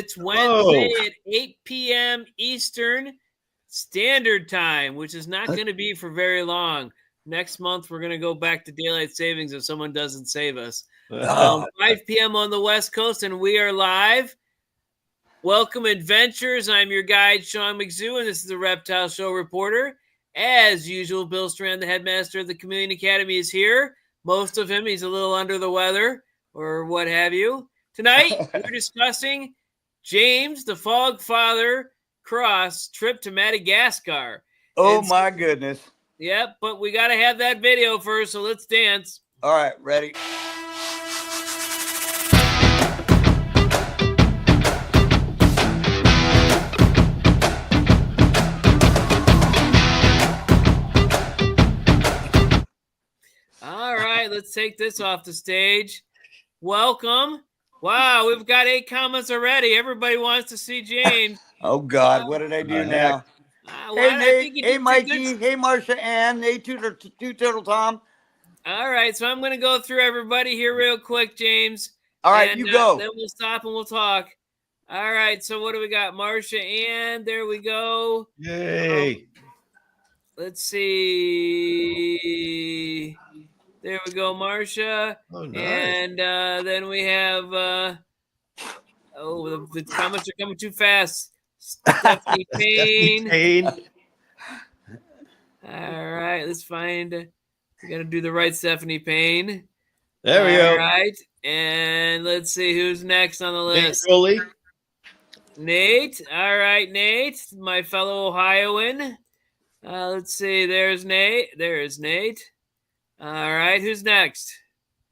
It's Wednesday at 8 p.m. Eastern Standard Time, which is not going to be for very long. Next month, we're going to go back to daylight savings if someone doesn't save us. 5 p.m. on the West Coast, and we are live. Welcome, adventurers. I'm your guide, Sean McZoo, and this is the Reptile Show Reporter. As usual, Bill Strand, the headmaster of the Chameleon Academy, is here. Most of him, he's a little under the weather or what have you. Tonight, we're discussing James, the Fog Father Cross trip to Madagascar. Oh, my goodness. Yep, but we got to have that video first, so let's dance. All right, ready? All right, let's take this off the stage. Welcome. Wow, we've got 8 comments already. Everybody wants to see James. Oh, God, what did I do now? Hey, Nate. Hey, Mikey. Hey, Marsha Ann. Hey, Two Turtle Tom. All right, so I'm going to go through everybody here real quick, James. All right, you go. Then we'll stop and we'll talk. All right, so what do we got? Marsha Ann, there we go. Yay. Let's see. There we go, Marsha. Oh, nice. And then we have, the comments are coming too fast. Stephanie Payne. All right, let's find, we got to do the right Stephanie Payne. There we go. All right, and let's see who's next on the list. Nate. All right, Nate, my fellow Ohioan. Let's see, there's Nate. There's Nate. All right, who's next?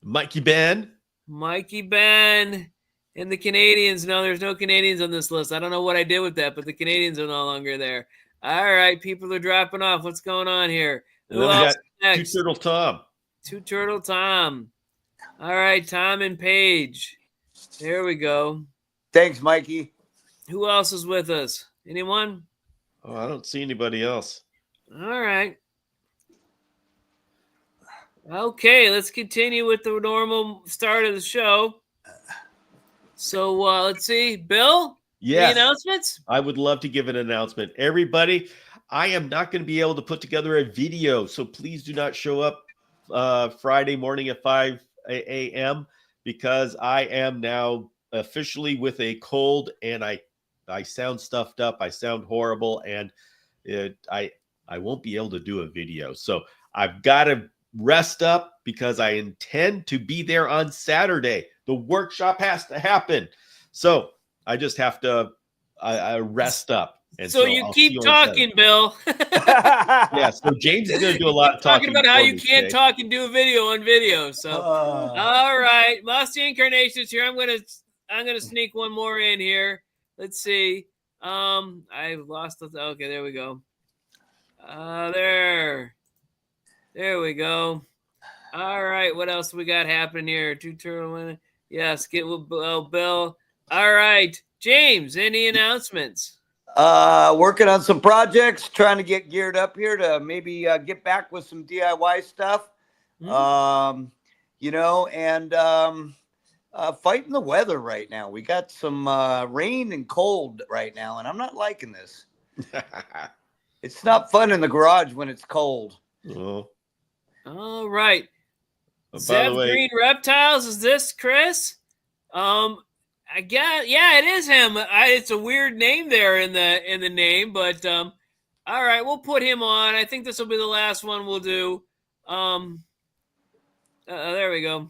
Mikey Ben. And the Canadians. No, there's no Canadians on this list. I don't know what I did with that, but the Canadians are no longer there. All right, people are dropping off. What's going on here? Who else next? Two Turtle Tom. Two Turtle Tom. All right, Tom and Paige. There we go. Thanks, Mikey. Who else is with us? Anyone? Oh, I don't see anybody else. All right. Okay, let's continue with the normal start of the show. So let's see. Bill? Yes. Any announcements? I would love to give an announcement. Everybody, I am not going to be able to put together a video, so please do not show up Friday morning at 5 a.m. because I am now officially with a cold and I sound stuffed up. I sound horrible, and I won't be able to do a video. So I've got to rest up because I intend to be there on Saturday. The workshop has to happen. So I just have to rest up. And so you keep talking, Bill. Yeah, so James is going to do a lot of talking about how you can't talk and do a video on video. So all right, Mossy Incarnations here. I'm gonna sneak one more in here. Let's see. I lost it. Okay, there we go. There we go. All right, what else we got happening here? Two Turtle. Yes, get with Bill. All right, James, any announcements? Working on some projects, trying to get geared up here to maybe get back with some DIY stuff. And fighting the weather right now. We got some rain and cold right now, and I'm not liking this. It's not fun in the garage when it's cold. Oh. All right. Zev Green Reptiles, is this Chris? I guess, yeah, it is him. It's a weird name there in the name, but all right, we'll put him on. I think this will be the last one we'll do. There we go.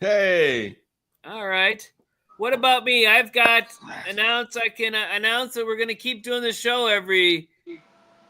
Hey. All right. What about me? I can announce that we're going to keep doing the show every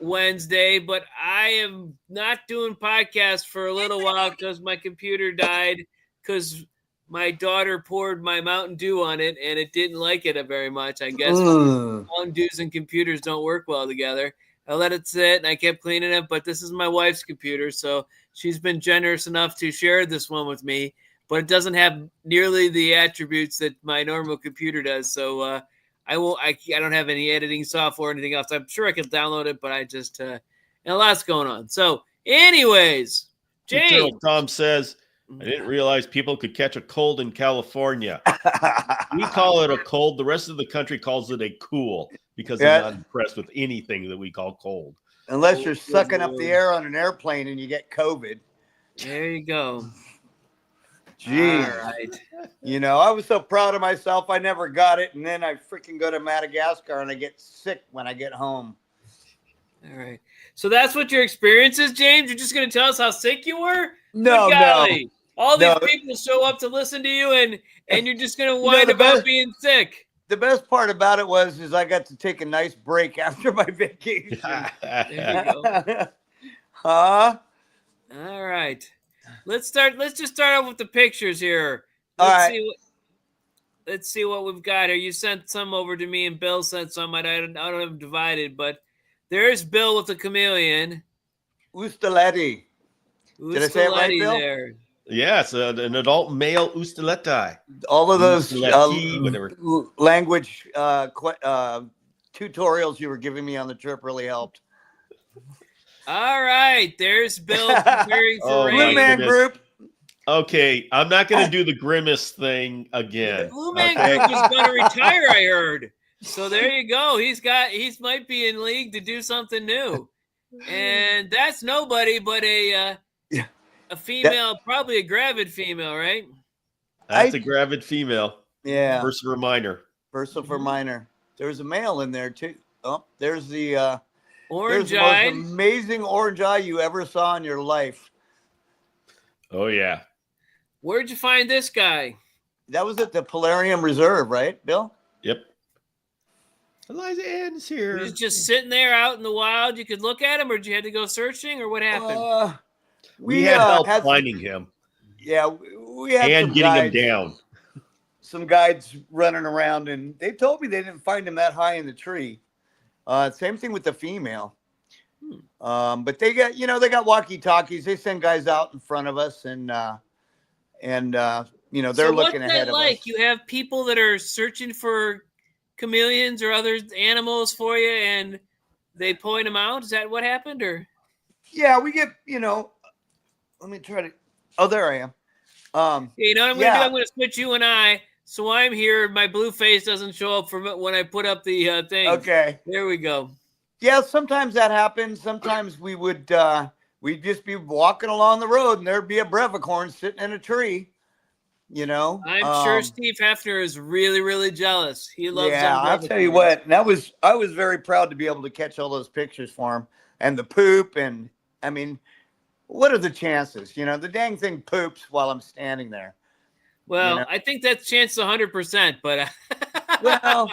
Wednesday, but I am not doing podcasts for a little while because my computer died because my daughter poured my Mountain Dew on it and it didn't like it very much. I guess Mountain Dews and computers don't work well together. I let it sit and I kept cleaning it, but this is my wife's computer, so she's been generous enough to share this one with me, but it doesn't have nearly the attributes that my normal computer does. So I don't have any editing software or anything else. I'm sure I can download it, but I just and a lot's going on. So anyways, James. Tom says I didn't realize people could catch a cold in California. We call it a cold. The rest of the country calls it a cool because they're not impressed with anything that we call cold. Unless you're sucking up the air on an airplane and you get COVID. There you go. Jeez. All right. You know, I was so proud of myself. I never got it. And then I freaking go to Madagascar and I get sick when I get home. All right. So that's what your experience is, James? You're just going to tell us how sick you were? No, Good golly. All these No. people show up to listen to you, and you're just going to whine about being sick. The best part about it is I got to take a nice break after my vacation. There you go. Huh? All right. Let's just start off with the pictures here. All Let's right. let's see what we've got here. You sent some over to me, and Bill sent some. I don't have them divided, but there's Bill with the chameleon. Ustaletti. Did I say it right, Bill? There. Yes, an adult male Ustaletti. All of those whatever language tutorials you were giving me on the trip really helped. All right, there's Bill preparing for race. Blue Man Group. Okay, I'm not going to do the grimace thing again. The Blue Man Group is going to retire, I heard. So there you go. He might be in league to do something new, and that's nobody but a female, probably a gravid female, right? That's a gravid female. Yeah. Versifer minor. Versifer minor. There's a male in there too. Oh, there's the orange the eye. most amazing orange eye you ever saw in your life. Oh yeah. Where'd you find this guy? That was at the Polarium Reserve, right, Bill? Yep. Eliza Ann is here. He was just sitting there out in the wild. You could look at him, or did you have to go searching, or what happened? We had help finding him. Yeah, we had and some getting guides, him down. Some guides running around, and they told me they didn't find him that high in the tree. Same thing with the female. But they got walkie-talkies. They send guys out in front of us, and they're looking ahead of us. You have people that are searching for chameleons or other animals for you, and they point them out. Is that what happened, or? Yeah, we get, let me try to. Oh, there I am. You know what I'm going to do? I'm going to switch you and I. So I'm here. My blue face doesn't show up for when I put up the thing. Okay. There we go. Yeah, sometimes that happens. Sometimes we would we'd just be walking along the road and there'd be a brevicorn sitting in a tree. I'm sure Steve Hefner is really, really jealous. He loves them. Yeah, I'll tell you what. And I was very proud to be able to catch all those pictures for him, and the poop. And I mean, what are the chances? The dang thing poops while I'm standing there. Well, I think that chance is 100%. But well,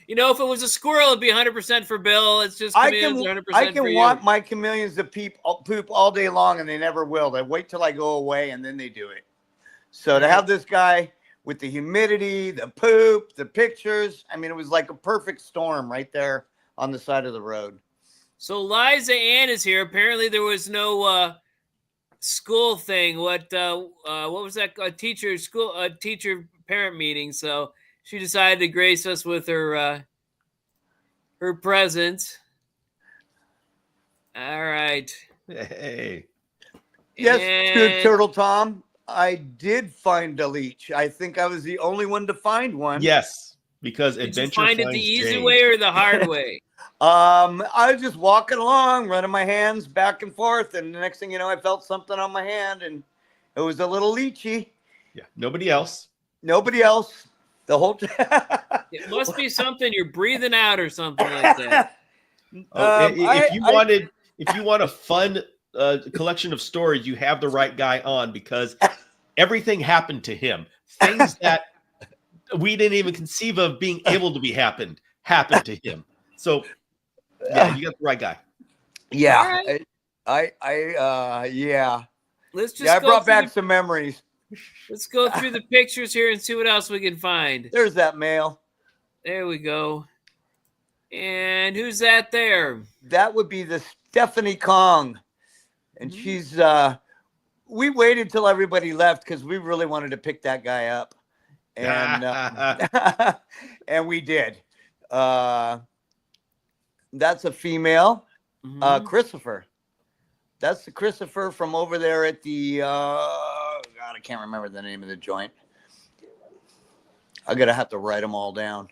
if it was a squirrel, it'd be 100% for Bill. It's just chameleons, 100% for you. I can want my chameleons to poop all day long, and they never will. They wait till I go away, and then they do it. So to have this guy with the humidity, the poop, the pictures, I mean, it was like a perfect storm right there on the side of the road. So Liza Ann is here. Apparently there was no school thing. What was that? Teacher parent meeting. So she decided to grace us with her presence. All right. Hey. Yes, good Turtle Tom. I did find a leech. I think I was the only one to find one. Yes, because did adventure you find it the easy way or the hard way? I was just walking along, running my hands back and forth, and the next thing you know, I felt something on my hand, and it was a little leechy. Yeah, nobody else. The whole it must be something you're breathing out or something like that. If you want a fun collection of stories, you have the right guy on, because everything happened to him. Things that we didn't even conceive of being able to be happened to him. So yeah, you got the right guy. Yeah. Right. Yeah. Let's just I brought back some memories. Let's go through the pictures here and see what else we can find. There's that male. There we go. And who's that there? That would be the Stephanie Kong. And she's we waited till everybody left because we really wanted to pick that guy up. And and we did. That's a female, Christopher. That's the Christopher from over there at the I I can't remember the name of the joint. I'm gonna have to write them all down.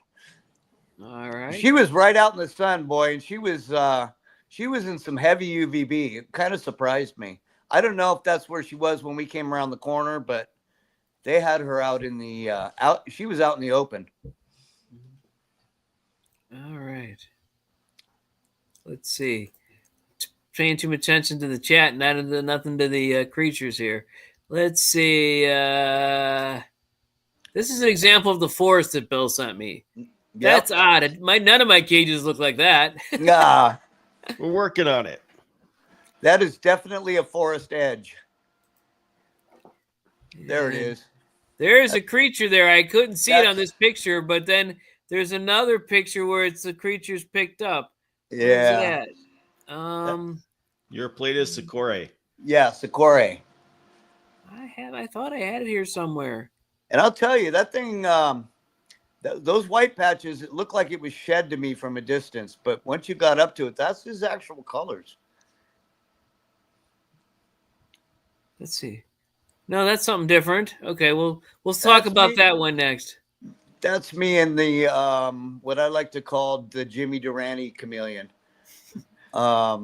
All right. She was right out in the sun, boy, and she was in some heavy UVB. It kind of surprised me. I don't know if that's where she was when we came around the corner, but they had her out in the out. She was out in the open. All right. Let's see. Paying too much attention to the chat, nothing to the creatures here. Let's see. This is an example of the forest that Bill sent me. That's odd. None of my cages look like that. Yeah, We're working on it. that is definitely a forest edge. There it is. There's a creature there. I couldn't see it on this picture, but then there's another picture where it's the creature's picked up. Yeah. Your plate is Sakura. Yeah, Sakura. I thought I had it here somewhere. And I'll tell you, that thing, those white patches, it looked like it was shed to me from a distance. But once you got up to it, that's his actual colors. Let's see. No, that's something different. Okay, well, we'll talk about that one next. That's me and the what I like to call the Jimmy Durante chameleon. That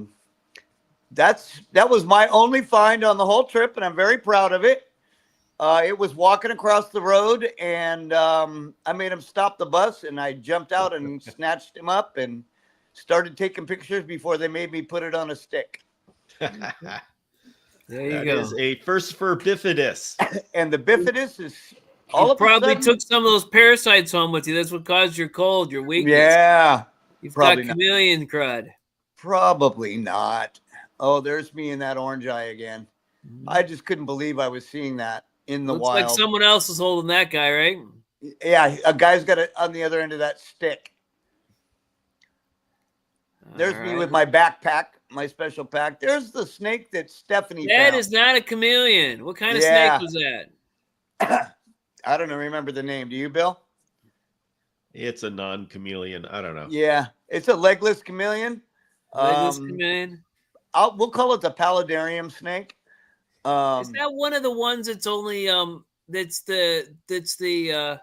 was my only find on the whole trip, and I'm very proud of it. It was walking across the road, and I made him stop the bus, and I jumped out and snatched him up and started taking pictures before they made me put it on a stick. There you That go. is a first for bifidus. And the bifidus is you probably took some of those parasites home with you. That's what caused your cold, your weakness. Yeah. You've got chameleon crud. Probably not. Oh, there's me in that orange eye again. I just couldn't believe I was seeing that in the wild. Looks like someone else is holding that guy, right? Yeah, a guy's got it on the other end of that stick. There's me with my backpack, my special pack. There's the snake that Stephanie found. That is not a chameleon. What kind of snake was that? I don't know. Remember the name? Do you, Bill? It's a non-chameleon. I don't know. Yeah, it's a legless chameleon. Legless chameleon. We'll call it the paludarium snake. Is that one of the ones that's only that's the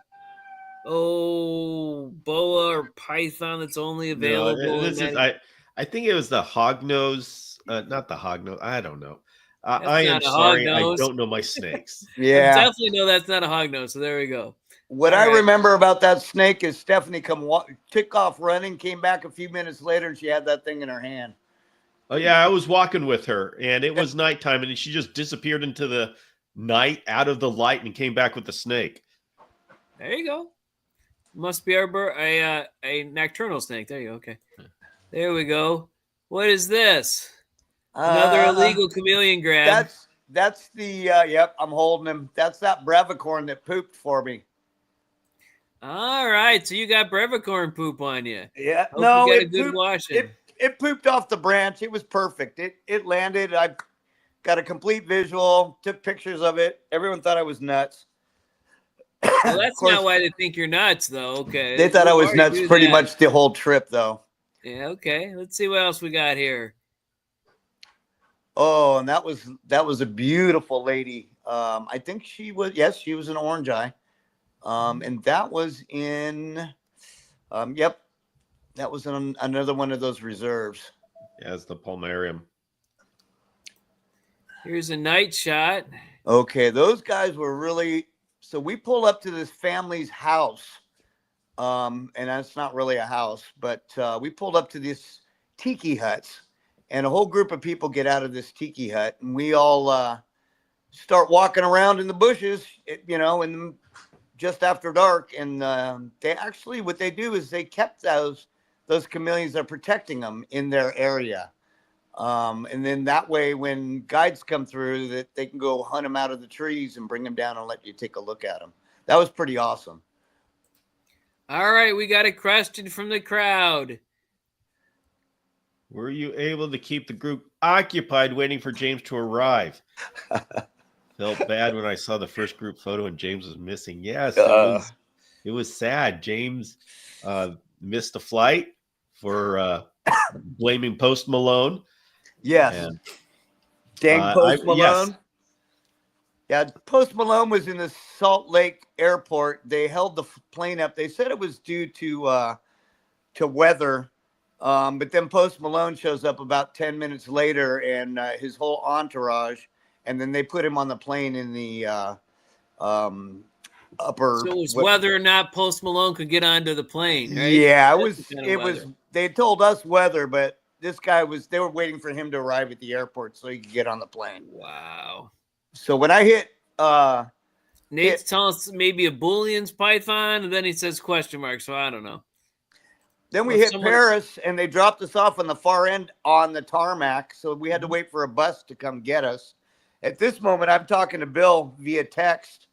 boa or python that's only available? No, I think it was the hognose, not the hognose. I don't know. I am sorry, I don't know my snakes. Yeah, I definitely know that's not a hognose. So there we go. What I remember about that snake is Stephanie took off running, came back a few minutes later, and she had that thing in her hand. Oh yeah, I was walking with her, and it was nighttime, and she just disappeared into the night, out of the light, and came back with the snake. There you go. Must be a nocturnal snake. There you go. Okay, there we go. What is this? Another illegal chameleon grab. That's the yep. I'm holding him. That's that brevicorn that pooped for me. All right, so you got brevicorn poop on you. Yeah, Hope you got a good pooped, washing. It pooped off the branch. It was perfect. It landed. I got a complete visual. Took pictures of it. Everyone thought I was nuts. Well, that's not why they think you're nuts, though. Okay, they thought I was nuts pretty much the whole trip, though. Yeah. Okay. Let's see what else we got here. Oh, and that was a beautiful lady. I think she was an orange eye. And that was in, yep, that was in another one of those reserves. Yeah, it's the Palmarium. Here's a night shot. Okay, those guys were really. So we pull up to this family's house, and that's not really a house, but we pulled up to this tiki huts, and a whole group of people get out of this tiki hut, and we all start walking around in the bushes, and just after dark. And they actually, what they do is they kept those chameleons that are protecting them in their area. And then that way, when guides come through, that they can go hunt them out of the trees and bring them down and let you take a look at them. That was pretty awesome. All right, we got a question from the crowd. Were you able to keep the group occupied waiting for James to arrive? Felt bad when I saw the first group photo and James was missing. Yes, it was sad. James missed a flight for blaming Post Malone. Yes. And, Dang Post Malone. Yes. Yeah, Post Malone was in the Salt Lake airport. They held the plane up. They said it was due to weather, but then Post Malone shows up about 10 minutes later, and his whole entourage, and then they put him on the plane in the upper. So it was whether or not Post Malone could get onto the plane, right? Yeah, That's it was. They told us weather, but this guy was. They were waiting for him to arrive at the airport so he could get on the plane. Wow. So when I hit, Nate's telling us maybe a Boolean's python, and then he says question mark. So I don't know. Then we hit Paris, and they dropped us off on the far end on the tarmac. So we had to wait for a bus to come get us. At this moment, I'm talking to Bill via text,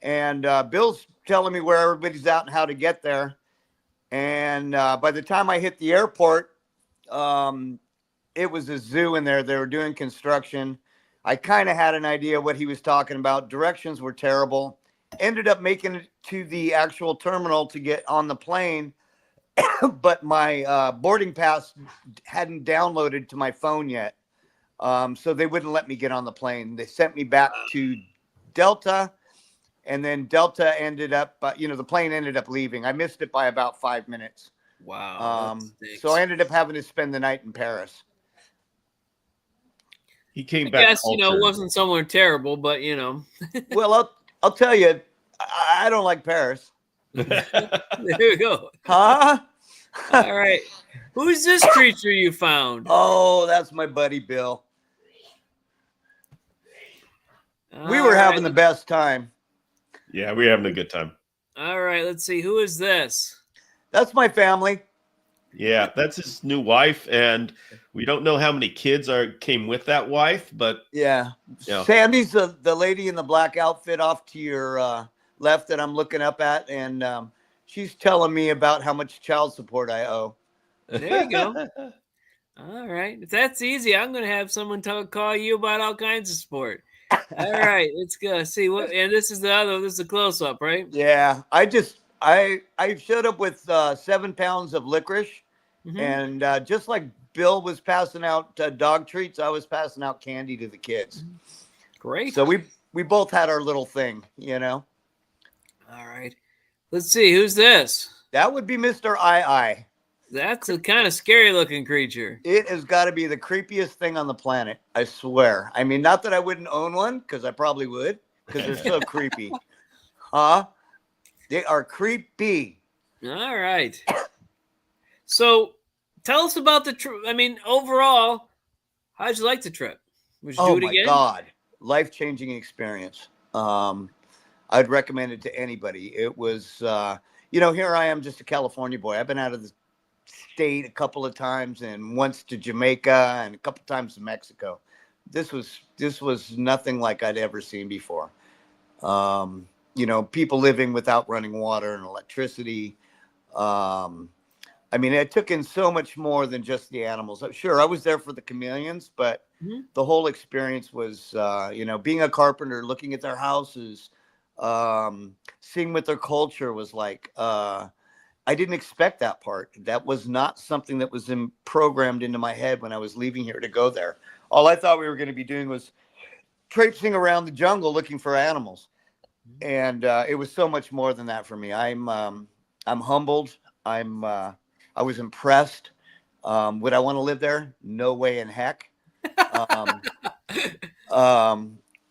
and Bill's telling me where everybody's at and how to get there. And by the time I hit the airport, it was a zoo in there. They were doing construction. I kind of had an idea what he was talking about. Directions were terrible. Ended up making it to the actual terminal to get on the plane, but my boarding pass hadn't downloaded to my phone yet. So they wouldn't let me get on the plane. They sent me back to Delta, and then Delta ended up, the plane ended up leaving. I missed it by about 5 minutes. Wow. So I ended up having to spend the night in Paris. He came back. Yes, it wasn't somewhere terrible, but Well, I'll tell you, I don't like Paris. There you go. Huh? All right. Who's this creature you found? Oh, that's my buddy Bill. We were having the best time. Yeah, we were having a good time. All right, let's see. Who is this? That's my family. Yeah, that's his new wife, and we don't know how many kids came with that wife, but yeah. Sandy's the lady in the black outfit off to your left that I'm looking up at, and she's telling me about how much child support I owe. There you go. All right, if that's easy, I'm going to have someone call you about all kinds of sport. All right, let's go see what. And this is the close up, right? Yeah, I showed up with 7 pounds of licorice, and just like Bill was passing out dog treats, I was passing out candy to the kids. Great. So we both had our little thing, All right, let's see who's this. That would be Mr. I. That's a kind of scary looking creature. It has got to be the creepiest thing on the planet. I swear. I mean, not that I wouldn't own one, because I probably would, because they're so creepy. Huh? They are creepy. All right. So tell us about the trip. I mean, overall, how'd you like the trip? Would you do it again? Oh, my God. Life-changing experience. I'd recommend it to anybody. It was, here I am, just a California boy. I've been out of the state a couple of times, and once to Jamaica and a couple times to Mexico. This was nothing like I'd ever seen before. People living without running water and electricity. I took in so much more than just the animals. Sure, I was there for the chameleons, but the whole experience was, being a carpenter, looking at their houses, seeing what their culture was like. I didn't expect that part. That was not something that was programmed into my head when I was leaving here to go there. All I thought we were going to be doing was traipsing around the jungle looking for animals. And it was so much more than that for me. I'm humbled. I was impressed. Would I want to live there? No way in heck.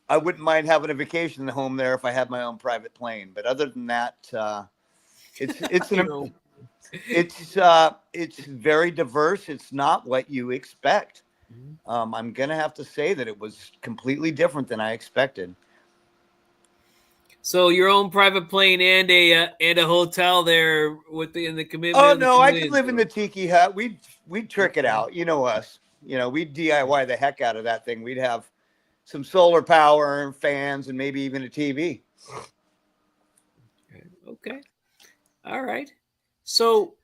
I wouldn't mind having a vacation home there if I had my own private plane. But other than that, it's very diverse. It's not what you expect. I'm gonna have to say that it was completely different than I expected. So your own private plane and a hotel there in the commitment. Oh no, I could live in the tiki hut. We'd trick it out. You know us. We'd DIY the heck out of that thing. We'd have some solar power and fans and maybe even a TV. Okay. All right. So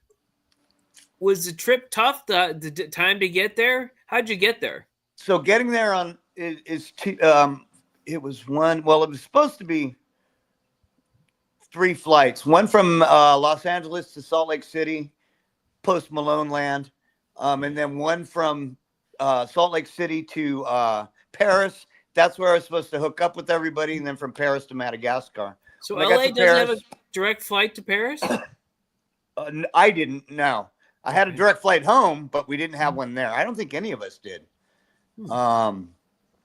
was the trip tough? The time to get there? How'd you get there? So getting there it was one. Well, it was supposed to be 3 flights. One from Los Angeles to Salt Lake City, Post Malone land, and then one from Salt Lake City to Paris, that's where I was supposed to hook up with everybody, and then from Paris to Madagascar. So When I got LA to doesn't have a Paris, direct flight to Paris? I didn't. No, I had a Okay. direct flight home, but we didn't have one there. I don't think any of us did. No.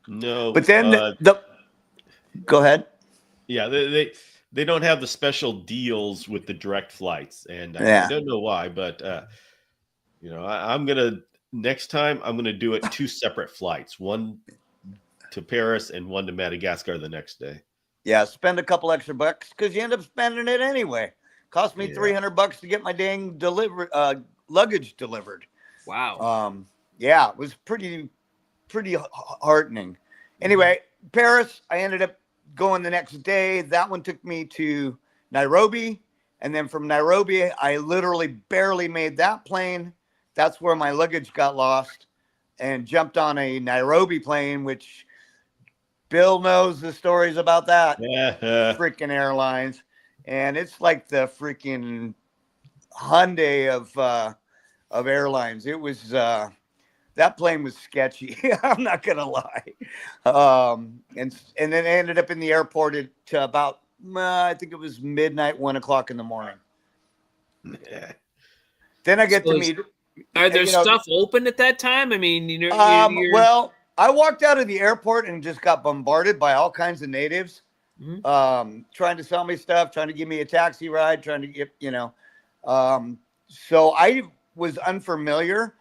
But then go ahead. Yeah, they don't have the special deals with the direct flights, and I Yeah. don't know why, but I'm gonna next time I'm gonna do it 2 separate flights, one to Paris and one to Madagascar the next day. Yeah, spend a couple extra bucks because you end up spending it anyway. Cost me Yeah. $300 to get my dang luggage delivered. Wow. Yeah, it was pretty heartening. Anyway, Paris, I ended up going the next day. That one took me to Nairobi, and then from Nairobi, I literally barely made that plane. That's where my luggage got lost, and jumped on a Nairobi plane, which Bill knows the stories about that freaking airlines. And it's like the freaking Hyundai of airlines. It was that plane was sketchy. I'm not gonna lie. And then I ended up in the airport at about I think it was midnight, 1 o'clock in the morning. Then I get to meet. Are there stuff open at that time? I mean, you're well, I walked out of the airport and just got bombarded by all kinds of natives, trying to sell me stuff, trying to give me a taxi ride, trying to get, so I was unfamiliar,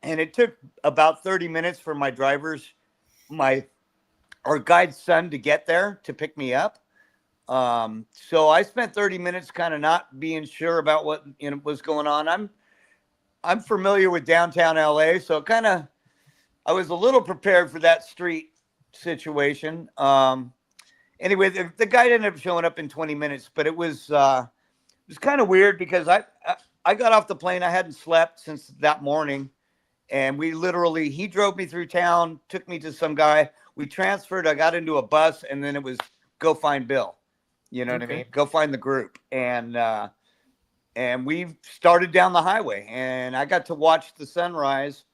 and it took about 30 minutes for our guide's son to get there to pick me up. So I spent 30 minutes kind of not being sure about what was going on. I'm familiar with downtown LA, so I was a little prepared for that street situation. Anyway, the guy ended up showing up in 20 minutes, but it was kind of weird because I got off the plane. I hadn't slept since that morning, and he drove me through town, took me to some guy. We transferred. I got into a bus, and then it was go find Bill. You know what I mean? Go find the group, and we started down the highway, and I got to watch the sunrise.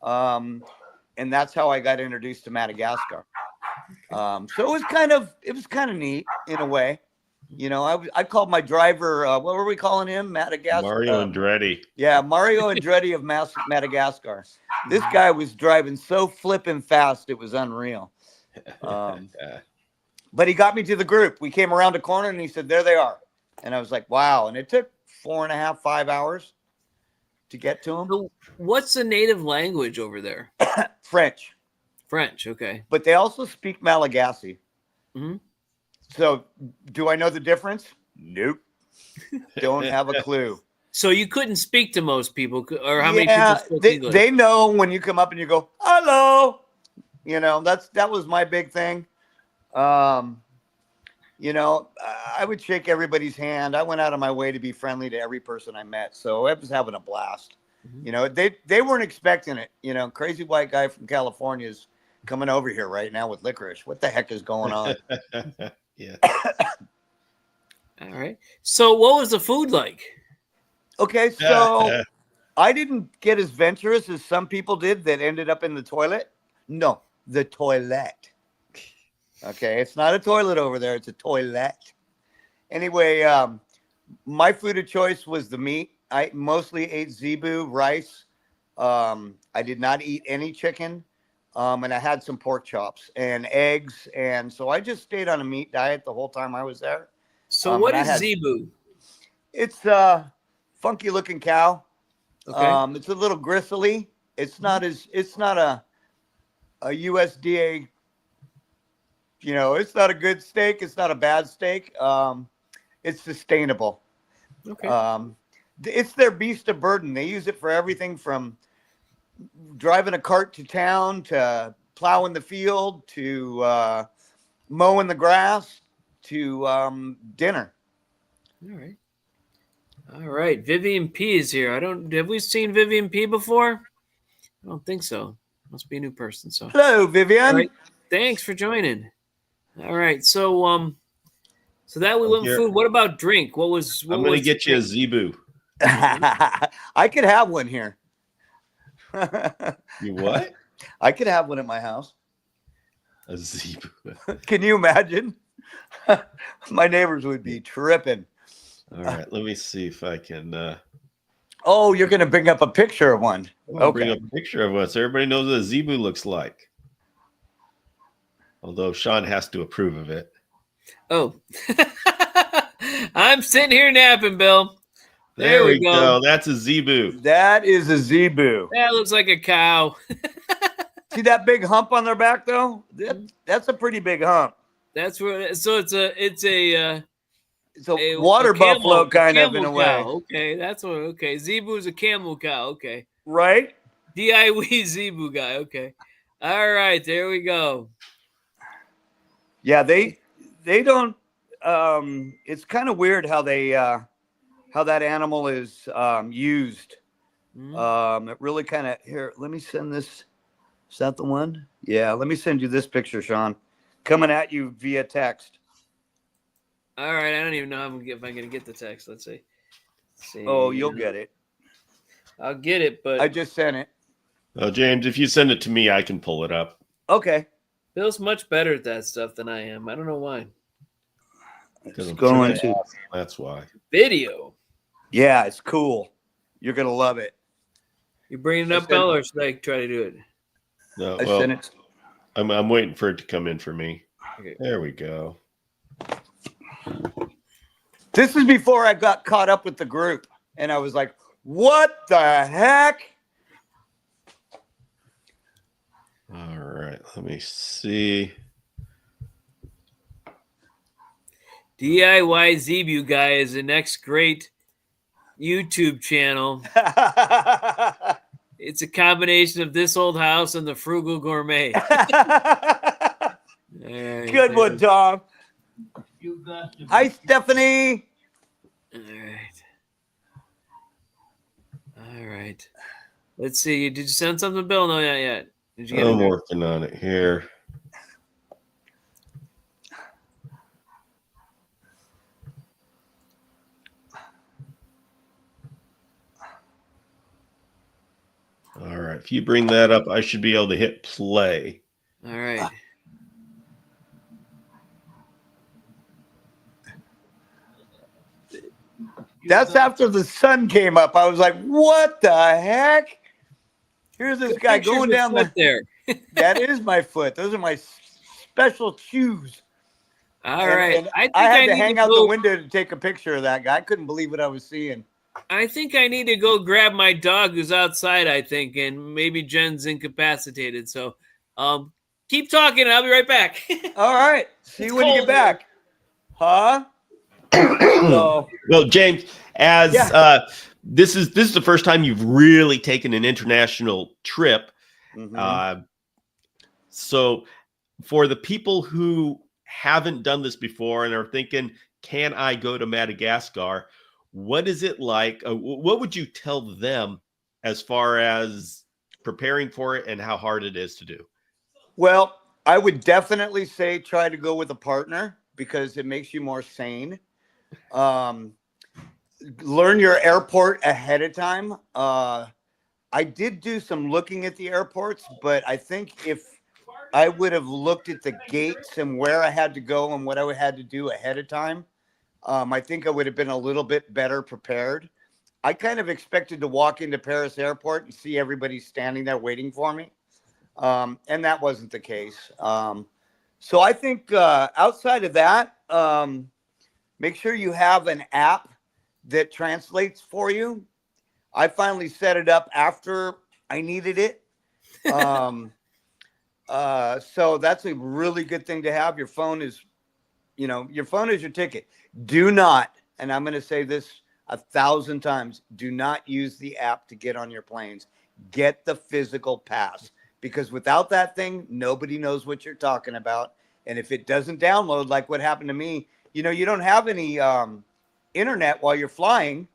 And that's how I got introduced to Madagascar. So it was kind of neat in a way. I called my driver. What were we calling him? Madagascar. Mario Andretti. Yeah, Mario Andretti of Madagascar. This guy was driving so flipping fast, it was unreal. But he got me to the group. We came around a corner, and he said, "There they are." And I was like, "Wow!" And it took 4.5, 5 hours to get to him. So what's the native language over there? French. French, okay. But they also speak Malagasy. Mm-hmm. So do I know the difference? Nope. Don't have a clue. So you couldn't speak to most people, or how many people spoke English? They know when you come up and you go, "Hello." That was my big thing. I would shake everybody's hand. I went out of my way to be friendly to every person I met. So I was having a blast. Mm-hmm. They weren't expecting it. Crazy white guy from California is coming over here right now with licorice. What the heck is going on? Yeah. All right. So what was the food like? Okay, so I didn't get as venturous as some people did that ended up in the toilet. No, the toilet. Okay, it's not a toilet over there. It's a toilet. Anyway, my food of choice was the meat. I mostly ate zebu, rice. I did not eat any chicken. And I had some pork chops and eggs. And so I just stayed on a meat diet the whole time I was there. So what is zebu? It's a funky looking cow. Okay. It's a little gristly. It's not a USDA. It's not a good steak. It's not a bad steak. It's sustainable. Okay. It's their beast of burden. They use it for everything from driving a cart to town to plowing the field to mowing the grass to dinner. All right. Vivian P is here. Have we seen Vivian P before? I don't think so. Must be a new person. So hello, Vivian. All right. Thanks for joining. All right. So that we went with food. What about drink? I'm going to get you a zebu. I could have one here. You what? I could have one at my house. A zebu. Can you imagine? My neighbors would be tripping. All right, let me see if I can. Oh, you're going to bring up a picture of one. I'll bring up a picture of one so everybody knows what a zebu looks like. Although Sean has to approve of it. Oh. I'm sitting here napping, Bill. There we go. That's a zebu. That is a zebu. That looks like a cow. See that big hump on their back, though? That's a pretty big hump. That's where. So it's a water buffalo kind of in a way. Cow. Okay, that's what. Okay, zebu is a camel cow. Okay, right? DIY zebu guy. Okay, all right, there we go. Yeah, they don't. It's kind of weird how they how that animal is used. It really kind of here. Let me send this. Is that the one? Yeah. Let me send you this picture, Sean. Coming at you via text. All right. I don't even know if I'm going to get the text. Let's see. Oh, you'll get it. I'll get it, but I just sent it. Oh, James, if you send it to me, I can pull it up. Okay. Bill's much better at that stuff than I am. I don't know why. It's going to. That's why. Video. Yeah, it's cool. You're gonna love it. You bringing it up, Bill, or should I try to do it? No, I sent it. I'm waiting for it to come in for me. Okay. There we go. This is before I got caught up with the group, and I was like, "What the heck?" All right, let me see. DIY Zebu Guy is the next great YouTube channel. It's a combination of This Old House and The Frugal Gourmet. Right, good one, Tom. Hi, Stephanie. All right. Let's see. Did you send something, Bill? No, not yet. Did you get I'm working on it here. All right. If you bring that up, I should be able to hit play. All right. That's after the sun came up. I was like, "What the heck?" Here's this guy going down there. That is my foot. Those are my special shoes. All right. I had to hang out the window to take a picture of that guy. I couldn't believe what I was seeing. I think I need to go grab my dog who's outside, I think, and maybe Jen's incapacitated. So keep talking. I'll be right back. All right. See you when you get back. Huh? Well, James, as this is the first time you've really taken an international trip. Mm-hmm. So for the people who haven't done this before and are thinking, can I go to Madagascar? What is it like? What would you tell them as far as preparing for it and how hard it is to do? Well, I would definitely say try to go with a partner because it makes you more sane. Learn your airport ahead of time. I did do some looking at the airports, but I think if I would have looked at the gates and where I had to go and what I had to do ahead of time, I think I would have been a little bit better prepared. I kind of expected to walk into Paris airport and see everybody standing there waiting for me. And that wasn't the case. So I think outside of that, make sure you have an app that translates for you. I finally set it up after I needed it. So that's a really good thing to have. Your phone is, your phone is your ticket. Do not, and I'm going to say this 1,000 times, do not use the app to get on your planes. Get the physical pass, because without that thing, nobody knows what you're talking about. And if it doesn't download, like what happened to me, you don't have any internet while you're flying.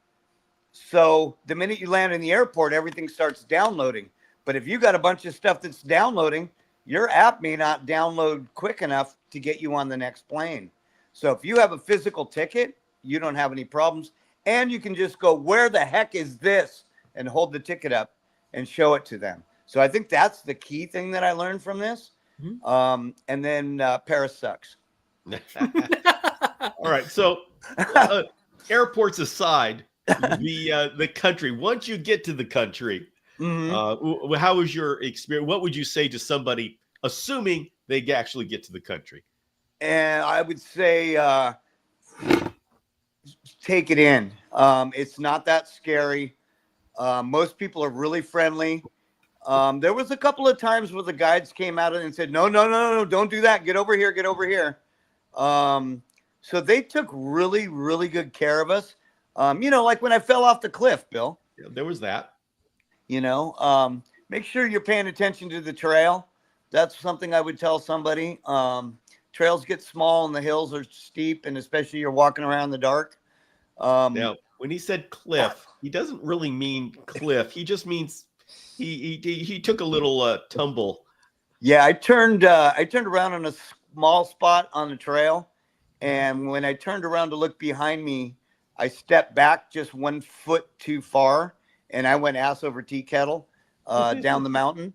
So the minute you land in the airport, everything starts downloading. But if you got a bunch of stuff that's downloading, your app may not download quick enough to get you on the next plane. So if you have a physical ticket, you don't have any problems. And you can just go, where the heck is this? And hold the ticket up and show it to them. So I think that's the key thing that I learned from this. And then Paris sucks. All right. So, airports aside, the country. Once you get to the country, how was your experience? What would you say to somebody, assuming they actually get to the country? And I would say take it in. It's not that scary. Most people are really friendly. There was a couple of times where the guides came out and said, no, don't do that. Get over here, get over here. So they took really, really good care of us. Like when I fell off the cliff, Bill. Yeah, there was that. Make sure you're paying attention to the trail. That's something I would tell somebody. Trails get small and the hills are steep, and especially you're walking around in the dark. Now, when he said cliff, he doesn't really mean cliff. He just means he took a little tumble. Yeah, I turned around on a small spot on the trail, and when I turned around to look behind me, I stepped back just 1 foot too far, and I went ass over tea kettle down the mountain.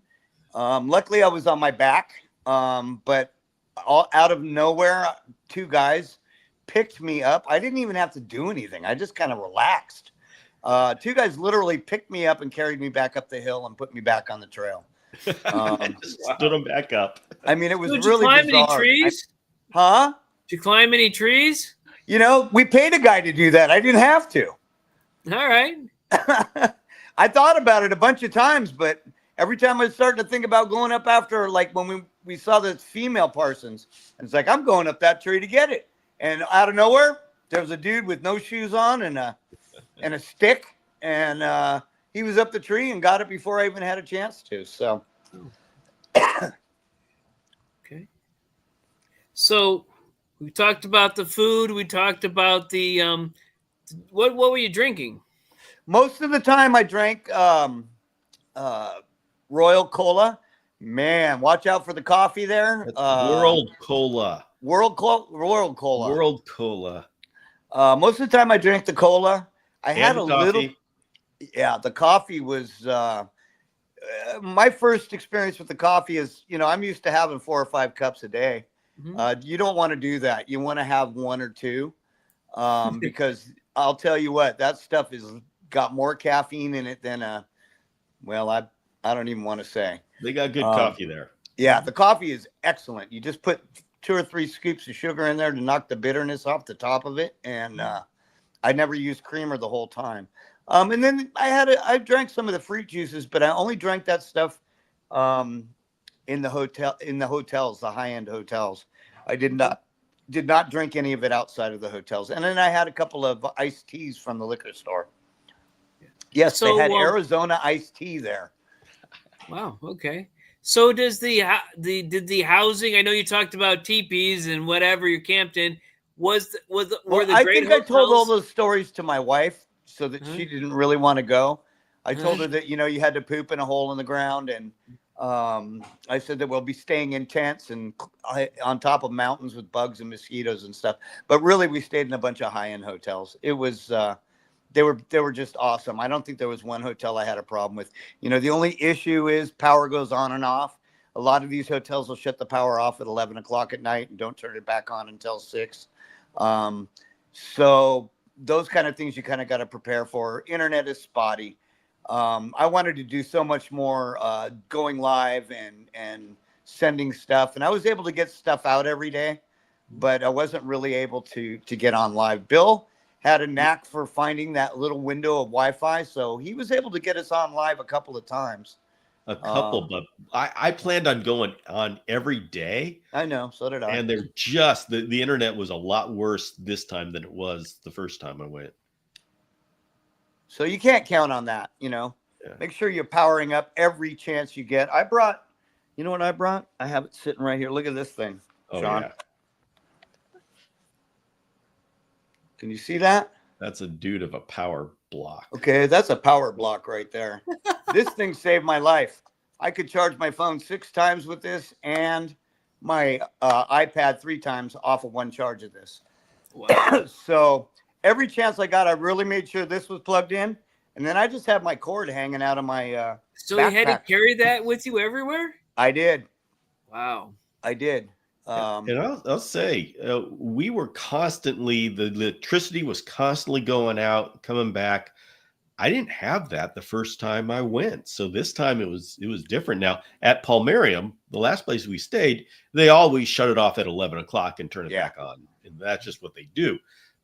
Luckily, I was on my back, but out of nowhere, 2 guys picked me up. I didn't even have to do anything. I just kind of relaxed. 2 guys literally picked me up and carried me back up the hill and put me back on the trail. Stood them back up. I mean, it was Did really you climb bizarre. any trees? Huh? Did you climb any trees? We paid a guy to do that. I didn't have to. All right. I thought about it a bunch of times, but every time I was starting to think about going up after, like when we saw the female Parsons, and it's like, I'm going up that tree to get it. And out of nowhere, there was a dude with no shoes on and a stick, and he was up the tree and got it before I even had a chance to. So, okay. So we talked about the food. We talked about the what were you drinking? Most of the time, I drank Royal Cola. Man, watch out for the coffee there. World Cola. World Cola. World Cola. Most of the time I drank the cola. I had a coffee. little. Yeah, the coffee was my first experience with the coffee is, I'm used to having 4 or 5 cups a day. You don't want to do that. You want to have 1 or 2 because I'll tell you what, that stuff is got more caffeine in it than I don't even want to say. They got good coffee there. Yeah, the coffee is excellent. You just put 2 or 3 scoops of sugar in there to knock the bitterness off the top of it. And I never used creamer the whole time. And then I drank some of the fruit juices, but I only drank that stuff in the hotels, the high-end hotels. I did not drink any of it outside of the hotels. And then I had a couple of iced teas from the liquor store. Yes, so, they had Arizona iced tea there. Wow. Okay. So does the housing? I know you talked about teepees and whatever you camped in. Were the I great think hotels? I told all those stories to my wife so that she didn't really want to go. I told her that you had to poop in a hole in the ground, and I said that we'll be staying in tents and on top of mountains with bugs and mosquitoes and stuff. But really, we stayed in a bunch of high-end hotels. It was. They were just awesome. I don't think there was one hotel I had a problem with. The only issue is power goes on and off. A lot of these hotels will shut the power off at 11 o'clock at night and don't turn it back on until 6. So those kind of things you kind of got to prepare for. Internet is spotty. I wanted to do so much more going live and sending stuff. And I was able to get stuff out every day, but I wasn't really able to get on live. Bill had a knack for finding that little window of Wi-Fi, so he was able to get us on live a couple of times. But I planned on going on every day. I know, so did I. And they're just the internet was a lot worse this time than it was the first time I went. So you can't count on that, Yeah. Make sure you're powering up every chance you get. You know what I brought? I have it sitting right here. Look at this thing, Sean. Yeah. Can you see that? That's a dude of a power block. Okay, that's a power block right there. This thing saved my life. I could charge my phone 6 times with this and my iPad 3 times off of one charge of this. Wow. So every chance I got, I really made sure this was plugged in. And then I just had my cord hanging out of my So backpack. you had to carry that with you everywhere? I did. Wow. I did. And I'll say, we were constantly, the electricity was constantly going out, coming back. I didn't have that the first time I went. So this time it was different. Now at Palmarium, the last place we stayed, they always shut it off at 11 o'clock and turn it back on. And that's just what they do.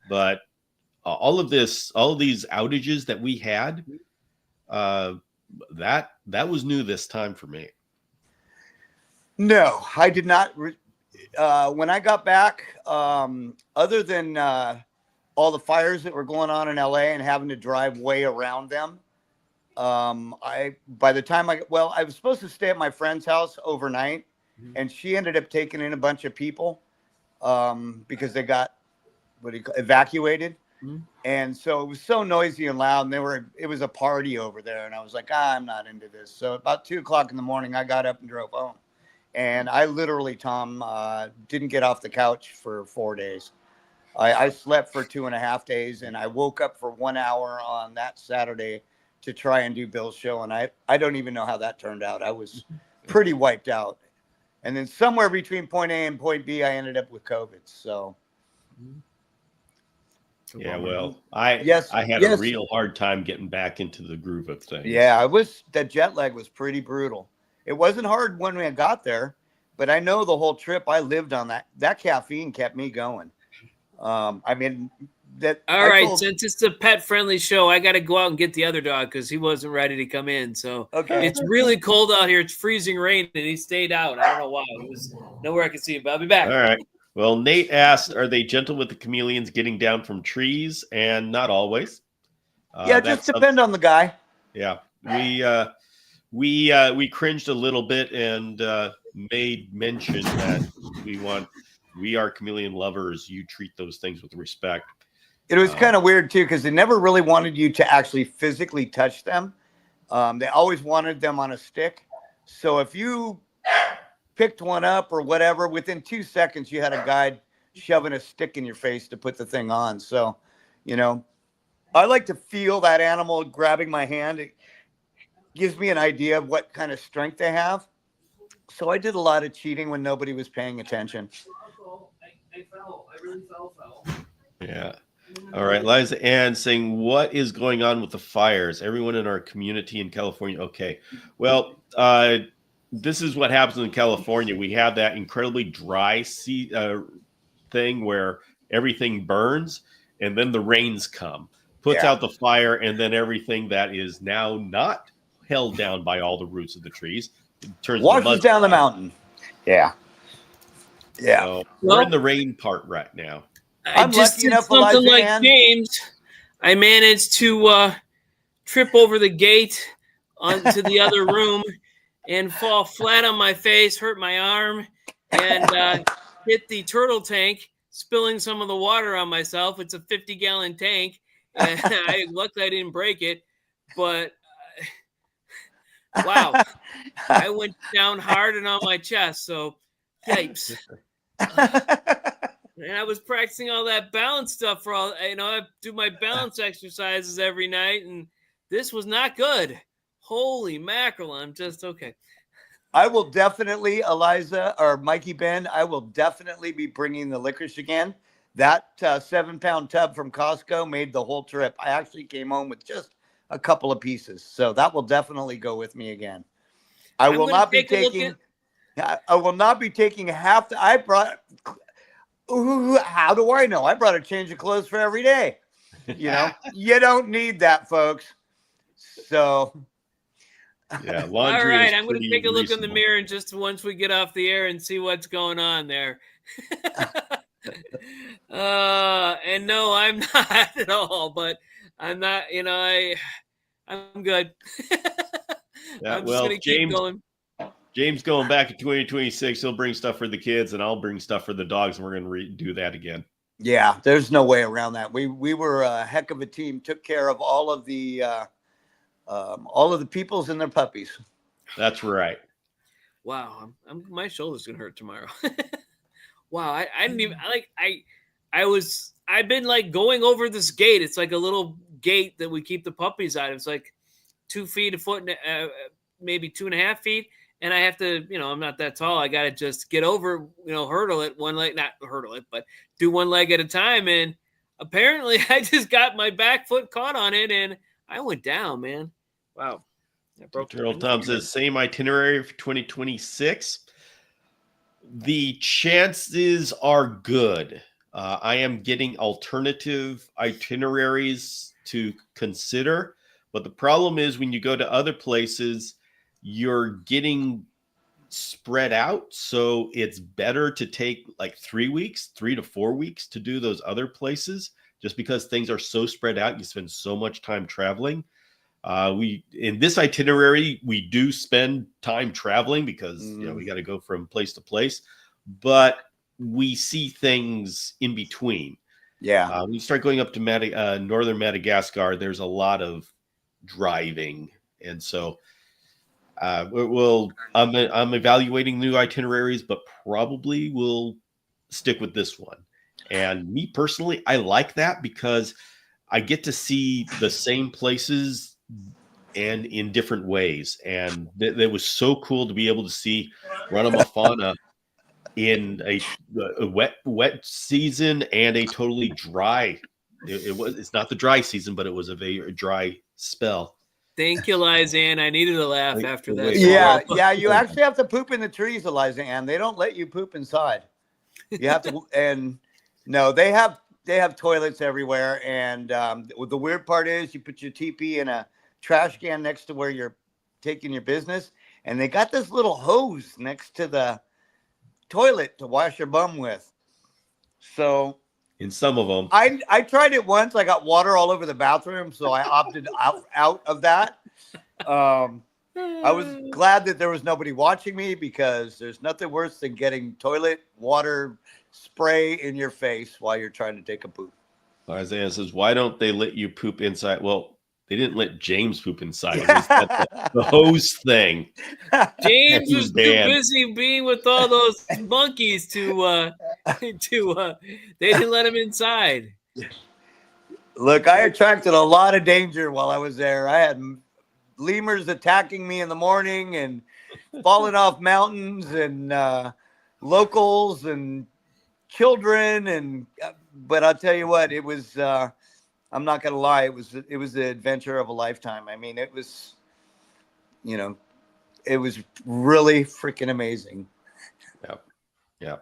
But all of these outages that we had, that was new this time for me. No, I did not. When I got back, other than all the fires that were going on in LA and having to drive way around them, by the time I was supposed to stay at my friend's house overnight, and she ended up taking in a bunch of people because they got evacuated. And so it was so noisy and loud, and it was a party over there, and I was like, I'm not into this. So about 2 o'clock in the morning, I got up and drove home. And I literally, Tom, didn't get off the couch for 4 days. I slept for 2.5 days, and I woke up for 1 hour on that Saturday to try and do Bill's show. And I don't even know how that turned out. I was pretty wiped out. And then somewhere between point A and point B, I ended up with COVID. So. Yeah, well, I had a real hard time getting back into the groove of things. Yeah, that jet lag was pretty brutal. It wasn't hard when we got there, but I know the whole trip I lived on that caffeine kept me going. I mean, since it's a pet friendly show, I got to go out and get the other dog because he wasn't ready to come in. So it's really cold out here. It's freezing rain, and he stayed out. I don't know why. It was nowhere I could see him, but I'll be back. All right. Well, Nate asked, are they gentle with the chameleons getting down from trees? And not always. Just depend on the guy. Yeah. We cringed a little bit and made mention that we are chameleon lovers. You treat those things with respect. It was kind of weird too, because they never really wanted you to actually physically touch them. They always wanted them on a stick. So if you picked one up or whatever, within 2 seconds, you had a guide shoving a stick in your face to put the thing on. So, I like to feel that animal grabbing my hand. It gives me an idea of what kind of strength they have. So I did a lot of cheating when nobody was paying attention. I fell. I really fell. Yeah. All right. Liza Ann saying, what is going on with the fires? Everyone in our community in California. Okay. Well, this is what happens in California. We have that incredibly dry thing where everything burns, and then the rains come, puts out the fire, and then everything that is now not held down by all the roots of the trees washes down the mountain. Yeah. So we're in the rain part right now. I just did something like James. I managed to trip over the gate onto the other room and fall flat on my face, hurt my arm, and hit the turtle tank, spilling some of the water on myself. It's a 50-gallon tank, and luckily I didn't break it. But wow, I went down hard and on my chest. So, yipes. And I was practicing all that balance stuff I do my balance exercises every night, and this was not good. Holy mackerel. I'm just okay. I will definitely, Eliza or Mikey Ben, I will definitely be bringing the licorice again. That 7-pound tub from Costco made the whole trip. I actually came home with just a couple of pieces. So that will definitely go with me again. I will not be taking half. I brought, how do I know? I brought a change of clothes for every day. You don't need that, folks. So. Yeah, all right, I'm going to take a look in the mirror and just once we get off the air and see what's going on there. And no, I'm not at all, but I'm not, I'm good. Yeah, I'm just going to keep going. James going back in 2026, he'll bring stuff for the kids and I'll bring stuff for the dogs, and we're going to do that again. Yeah, there's no way around that. We were a heck of a team, took care of all of the peoples and their puppies. That's right. Wow, my shoulder's gonna hurt tomorrow. Wow, I didn't even I've been like going over this gate. It's like a little gate that we keep the puppies out. It's like 2 feet, a foot, maybe 2.5 feet, and I have to, I'm not that tall. I got to just get over, hurdle it one leg, not hurdle it, but do one leg at a time. And apparently I just got my back foot caught on it and I went down, man. Wow. I broke Turtle Tom says same itinerary for 2026. The chances are good. I am getting alternative itineraries to consider, but the problem is when you go to other places, you're getting spread out. So it's better to take like 3 weeks, 3 to 4 weeks to do those other places, just because things are so spread out. You spend so much time traveling. We in this itinerary, we do spend time traveling because we got to go from place to place, but we see things in between. Yeah. When you start going up to northern Madagascar, there's a lot of driving, and so I'm evaluating new itineraries, but probably will stick with this one. And me personally, I like that because I get to see the same places and in different ways. And it was so cool to be able to see Ranamafana in a wet season and a totally dry. It's not the dry season, but it was a very dry spell. Thank you, Liza. I needed a laugh after that. Yeah. You actually have to poop in the trees, Eliza Ann. They don't let you poop inside. You have to, and no, they have toilets everywhere. And the weird part is, you put your teepee in a trash can next to where you're taking your business, and they got this little hose next to the toilet to wash your bum with. So in some of them, I tried it once. I got water all over the bathroom, so I opted out of that. I was glad that there was nobody watching me, because there's nothing worse than getting toilet water spray in your face while you're trying to take a poop. Isaiah says, why don't they let you poop inside? Well, they didn't let James poop inside. It was the hose thing. James was too busy being with all those monkeys to they didn't let him inside. Look, I attracted a lot of danger while I was there. I had lemurs attacking me in the morning and falling off mountains, and locals and children, but I'll tell you what, it was I'm not gonna lie, it was the adventure of a lifetime. I mean, it was it was really freaking amazing. Yeah.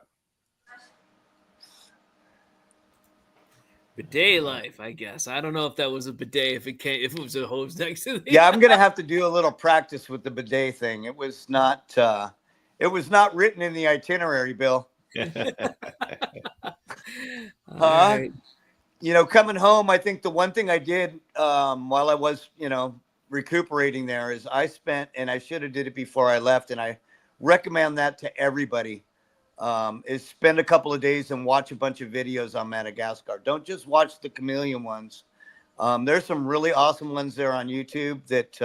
Bidet life, I guess. I don't know if that was a bidet, if it was a hose next to the Yeah, I'm gonna have to do a little practice with the bidet thing. It was not written in the itinerary, Bill. Right. Coming home, I think the one thing I did while I was, recuperating there is I spent, and I should have did it before I left, and I recommend that to everybody, is spend a couple of days and watch a bunch of videos on Madagascar. Don't just watch the chameleon ones. There's some really awesome ones there on YouTube that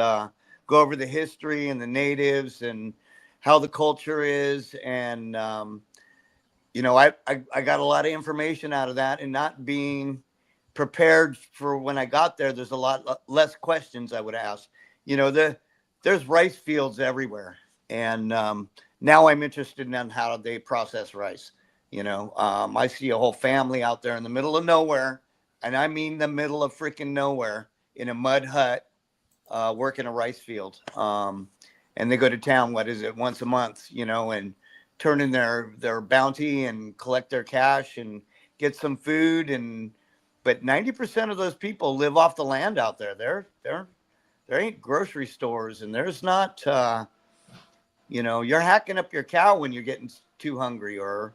go over the history and the natives and how the culture is. And, I got a lot of information out of that, and not being prepared for when I got there, there's a lot less questions I would ask. There's rice fields everywhere. And now I'm interested in how they process rice. I see a whole family out there in the middle of nowhere, and I mean the middle of freaking nowhere, in a mud hut, working a rice field. And they go to town, once a month, and turn in their bounty and collect their cash and get some food. But 90% of those people live off the land out there. There ain't grocery stores, and there's not, you're hacking up your cow when you're getting too hungry, or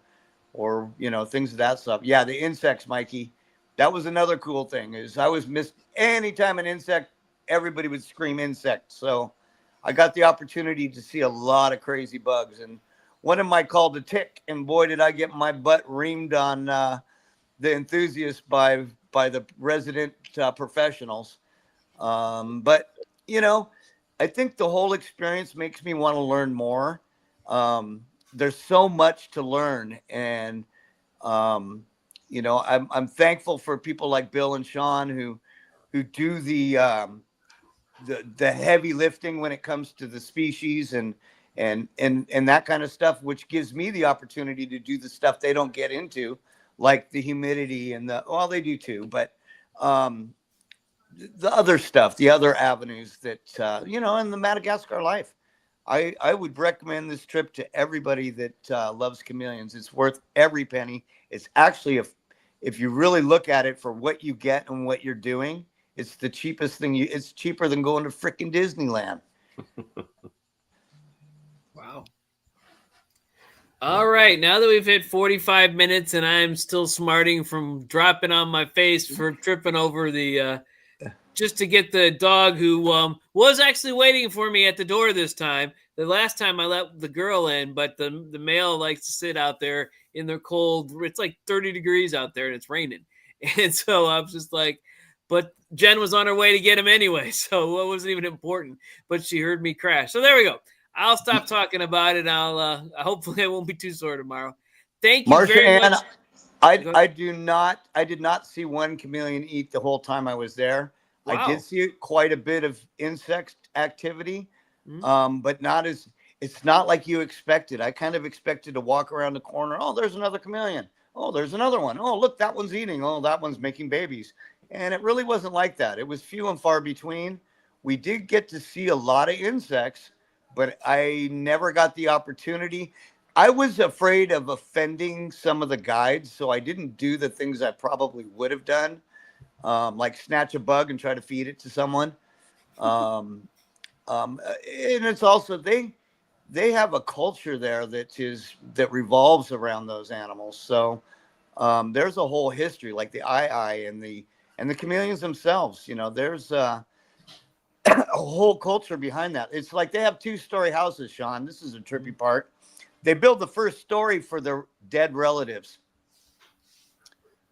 things of that stuff. Yeah, the insects, Mikey. That was another cool thing, is I was anytime an insect, everybody would scream insect. So I got the opportunity to see a lot of crazy bugs, and one of them I called a tick, and boy, did I get my butt reamed on the enthusiasts by the resident professionals. But I think the whole experience makes me want to learn more. There's so much to learn, and I'm thankful for people like Bill and Sean who do the heavy lifting when it comes to the species and and that kind of stuff, which gives me the opportunity to do the stuff they don't get into, like the humidity and they do too, but the other stuff, the other avenues that in the Madagascar life. I would recommend this trip to everybody that loves chameleons. It's worth every penny. It's actually, if you really look at it for what you get and what you're doing, it's the cheapest thing. It's cheaper than going to freaking Disneyland. Wow. All right. Now that we've hit 45 minutes and I'm still smarting from dropping on my face for tripping over the just to get the dog who was actually waiting for me at the door this time. The last time I let the girl in, but the male likes to sit out there in the cold. It's like 30 degrees out there and it's raining. And so I was just like, but Jen was on her way to get him anyway. So it wasn't even important, but she heard me crash. So there we go. I'll stop talking about it. I'll hopefully I won't be too sore tomorrow. Thank you very much. I did not see one chameleon eat the whole time I was there. Wow. I did see quite a bit of insect activity, but it's not like you expected. I kind of expected to walk around the corner. Oh, there's another chameleon. Oh, there's another one. Oh, look, that one's eating. Oh, that one's making babies. And it really wasn't like that. It was few and far between. We did get to see a lot of insects, but I never got the opportunity. I was afraid of offending some of the guides, so I didn't do the things I probably would have done. Like snatch a bug and try to feed it to someone. And it's also, they have a culture there that revolves around those animals. So there's a whole history, like the and the chameleons themselves. There's a whole culture behind that. It's like they have 2-story houses, Sean. This is a trippy part. They build the first story for their dead relatives.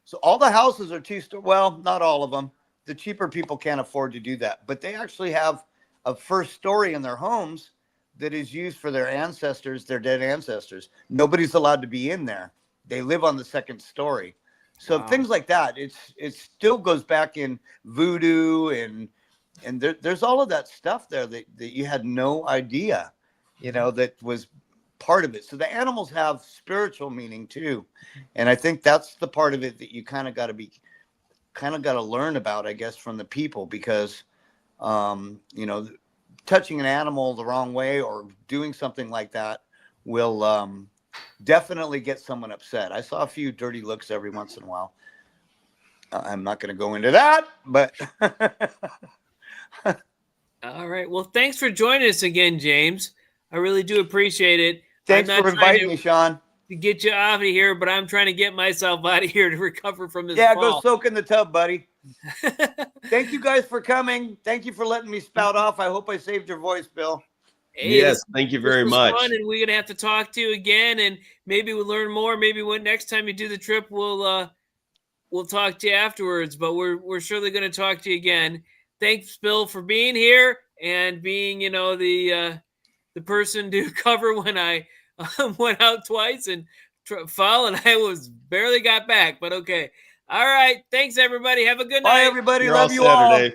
So all the houses are 2-story. Well, not all of them. The cheaper people can't afford to do that. But they actually have a first story in their homes that is used for their ancestors, their dead ancestors. Nobody's allowed to be in there. They live on the second story. So things like that. It still goes back in voodoo and there's all of that stuff there that you had no idea, that was part of it. So the animals have spiritual meaning too. And I think that's the part of it that you kind of got to learn about, I guess, from the people, because, touching an animal the wrong way or doing something like that will definitely get someone upset. I saw a few dirty looks every once in a while. I'm not going to go into that, but. All right. Well, thanks for joining us again, James. I really do appreciate it. Thanks for inviting me, Sean. To get you out of here, but I'm trying to get myself out of here to recover from this. Yeah, fall. Go soak in the tub, buddy. Thank you guys for coming. Thank you for letting me spout off. I hope I saved your voice, Bill. Hey, yes, thank you very much. Fun, and we're gonna have to talk to you again, and maybe we'll learn more. Maybe when next time you do the trip, we'll talk to you afterwards. But we're surely gonna talk to you again. Thanks, Bill, for being here and being, the person to cover when I went out twice and fell, and I barely got back. But okay. All right. Thanks, everybody. Have a good night. Bye, everybody. Love you all.